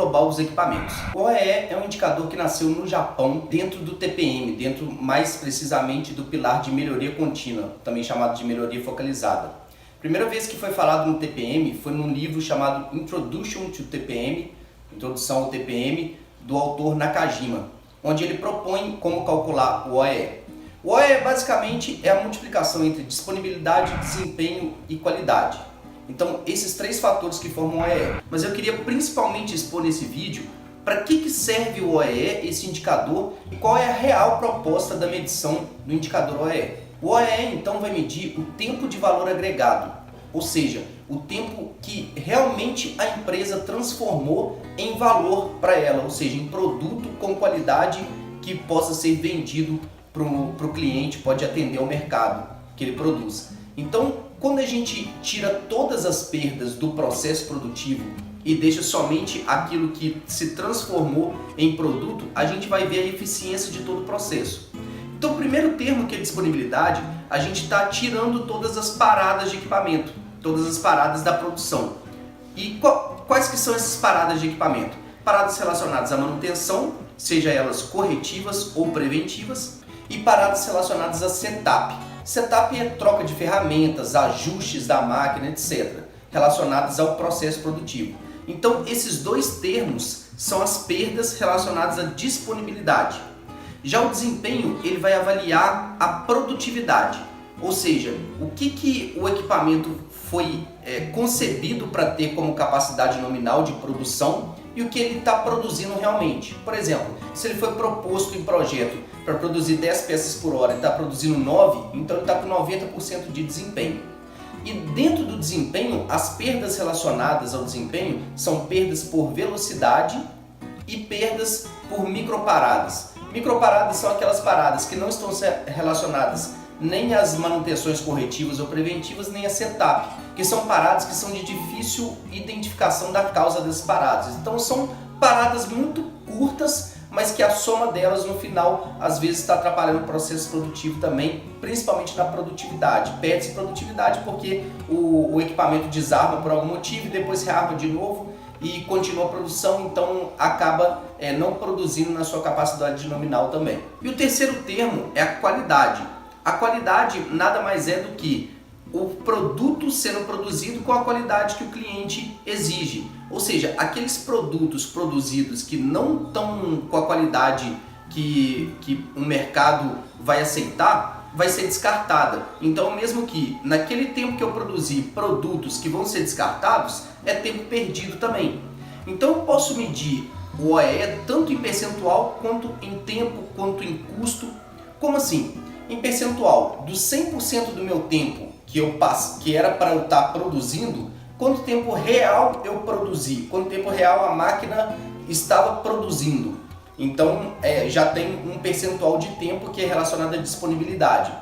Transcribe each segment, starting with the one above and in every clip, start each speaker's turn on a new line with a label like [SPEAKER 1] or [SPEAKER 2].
[SPEAKER 1] global dos equipamentos. O OEE é um indicador que nasceu no Japão dentro do TPM, dentro mais precisamente do pilar de melhoria contínua, também chamado de melhoria focalizada. Primeira vez que foi falado no TPM foi num livro chamado Introduction to TPM, Introdução ao TPM, do autor Nakajima, onde ele propõe como calcular o OEE. O OEE basicamente é a multiplicação entre disponibilidade, desempenho e qualidade. Então, esses três fatores que formam o OEE. Mas eu queria principalmente expor nesse vídeo para que serve o OEE, esse indicador, e qual é a real proposta da medição do indicador OEE. O OEE, então, vai medir o tempo de valor agregado, ou seja, o tempo que realmente a empresa transformou em valor para ela, ou seja, em produto com qualidade que possa ser vendido para o cliente, pode atender ao mercado que ele produz. Então, quando a gente tira todas as perdas do processo produtivo e deixa somente aquilo que se transformou em produto, a gente vai ver a eficiência de todo o processo. Então, o primeiro termo, que é disponibilidade, a gente está tirando todas as paradas de equipamento, todas as paradas da produção. E quais que são essas paradas de equipamento? Paradas relacionadas à manutenção, seja elas corretivas ou preventivas, e paradas relacionadas a setup. Setup é troca de ferramentas, ajustes da máquina, etc., relacionados ao processo produtivo. Então, esses dois termos são as perdas relacionadas à disponibilidade. Já o desempenho, ele vai avaliar a produtividade, ou seja, o que o equipamento foi concebido para ter como capacidade nominal de produção e o que ele está produzindo realmente. Por exemplo, se ele foi proposto em projeto para produzir 10 peças por hora e está produzindo 9, então ele está com 90% de desempenho. E dentro do desempenho, as perdas relacionadas ao desempenho são perdas por velocidade e perdas por microparadas. Microparadas são aquelas paradas que não estão relacionadas nem às manutenções corretivas ou preventivas, nem a setup, que são paradas que são de difícil identificação da causa das paradas. Então são paradas muito curtas, mas que a soma delas no final às vezes está atrapalhando o processo produtivo também, principalmente na produtividade. Perde-se produtividade porque o equipamento desarma por algum motivo e depois rearma de novo e continua a produção, então acaba não produzindo na sua capacidade nominal também. E o terceiro termo é a qualidade. A qualidade nada mais é do que o produto sendo produzido com a qualidade que o cliente exige. Ou seja, aqueles produtos produzidos que não estão com a qualidade que o mercado vai aceitar, vai ser descartada. Então, mesmo que naquele tempo que eu produzi produtos que vão ser descartados, é tempo perdido também. Então, eu posso medir o OEE tanto em percentual, quanto em tempo, quanto em custo. Como assim? Em percentual, do 100% do meu tempo que era para eu estar produzindo, quanto tempo real eu produzi, quanto tempo real a máquina estava produzindo. Então já tem um percentual de tempo que é relacionado à disponibilidade.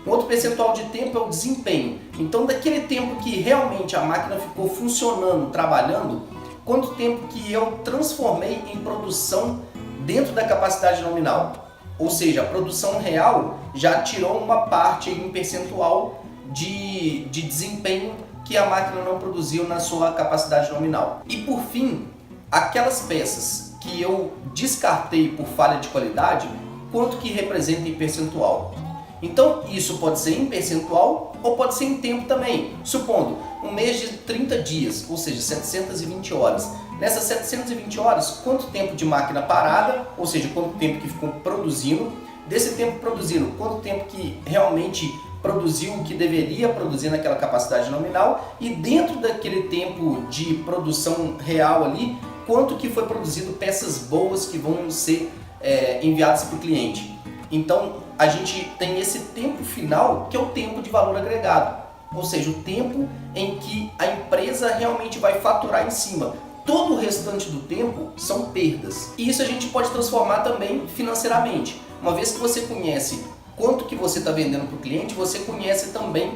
[SPEAKER 1] Um outro percentual de tempo é o desempenho. Então daquele tempo que realmente a máquina ficou funcionando, trabalhando, quanto tempo que eu transformei em produção dentro da capacidade nominal. Ou seja, a produção real já tirou uma parte, um percentual de desempenho que a máquina não produziu na sua capacidade nominal. E por fim, aquelas peças que eu descartei por falha de qualidade, quanto que representa em percentual. Então isso pode ser em percentual ou pode ser em tempo também. Supondo um mês de 30 dias, ou seja, 720 horas. Nessas 720 horas, quanto tempo de máquina parada, ou seja, quanto tempo que ficou produzindo. Desse tempo produzindo, quanto tempo que realmente produziu o que deveria produzir naquela capacidade nominal, e dentro daquele tempo de produção real ali, quanto que foi produzido peças boas que vão ser enviadas para o cliente. Então a gente tem esse tempo final, que é o tempo de valor agregado, ou seja, o tempo em que a empresa realmente vai faturar em cima. Todo o restante do tempo são perdas. E isso a gente pode transformar também financeiramente. Uma vez que você conhece quanto que você está vendendo para o cliente, você conhece também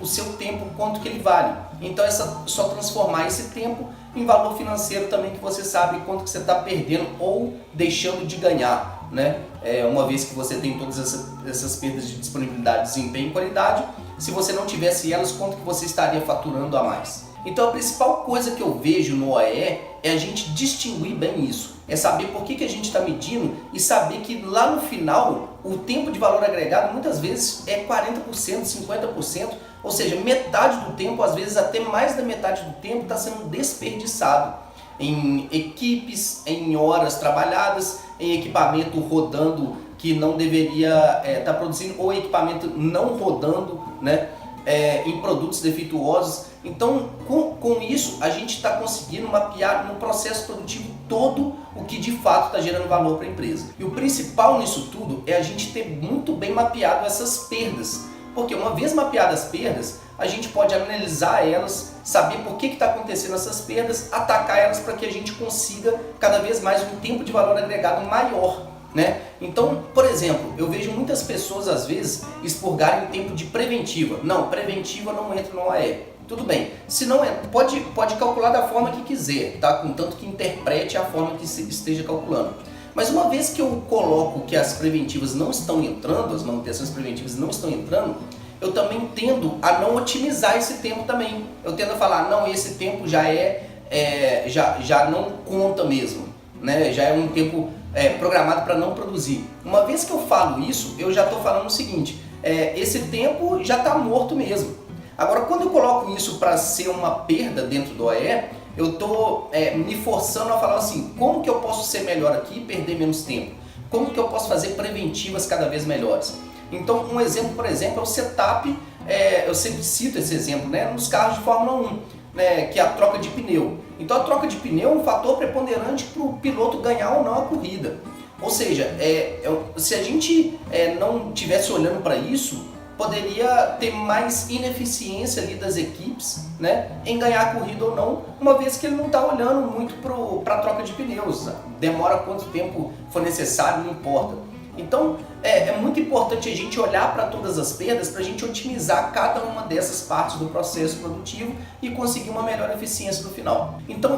[SPEAKER 1] o seu tempo, quanto que ele vale. Então é só transformar esse tempo em valor financeiro também, que você sabe quanto que você está perdendo ou deixando de ganhar, né? Uma vez que você tem todas essas perdas de disponibilidade, desempenho e qualidade, se você não tivesse elas, quanto que você estaria faturando a mais? Então a principal coisa que eu vejo no OEE é a gente distinguir bem isso. É saber por que a gente está medindo e saber que lá no final o tempo de valor agregado muitas vezes é 40%, 50%, ou seja, metade do tempo, às vezes até mais da metade do tempo está sendo desperdiçado em equipes, em horas trabalhadas, em equipamento rodando que não deveria estar produzindo, ou equipamento não rodando, né, em produtos defeituosos. Então, com isso, a gente está conseguindo mapear no processo produtivo todo o que de fato está gerando valor para a empresa. E o principal nisso tudo é a gente ter muito bem mapeado essas perdas. Porque uma vez mapeadas as perdas, a gente pode analisar elas, saber por que está acontecendo essas perdas, atacar elas para que a gente consiga cada vez mais um tempo de valor agregado maior, né? Então, por exemplo, eu vejo muitas pessoas às vezes expurgarem tempo de preventiva. Não, preventiva não entra no OEE. Tudo bem, se não é, pode calcular da forma que quiser, tá? Contanto que interprete a forma que se esteja calculando. Mas uma vez que eu coloco que as preventivas não estão entrando, as manutenções preventivas não estão entrando, eu também tendo a não otimizar esse tempo também. Eu tendo a falar, não, esse tempo já não conta mesmo, né? Já é um tempo programado para não produzir. Uma vez que eu falo isso, eu já estou falando o seguinte, esse tempo já está morto mesmo. Agora, quando eu coloco isso para ser uma perda dentro do OEE, eu estou me forçando a falar assim, como que eu posso ser melhor aqui e perder menos tempo? Como que eu posso fazer preventivas cada vez melhores? Então, um exemplo, por exemplo, é o setup, eu sempre cito esse exemplo, né, nos carros de Fórmula 1, né, que é a troca de pneu. Então, a troca de pneu é um fator preponderante para o piloto ganhar ou não a corrida. Ou seja, se a gente não estivesse olhando para isso, poderia ter mais ineficiência ali das equipes, né, em ganhar a corrida ou não, uma vez que ele não está olhando muito para a troca de pneus. Demora quanto tempo for necessário, não importa. Então é muito importante a gente olhar para todas as perdas para a gente otimizar cada uma dessas partes do processo produtivo e conseguir uma melhor eficiência no final. Então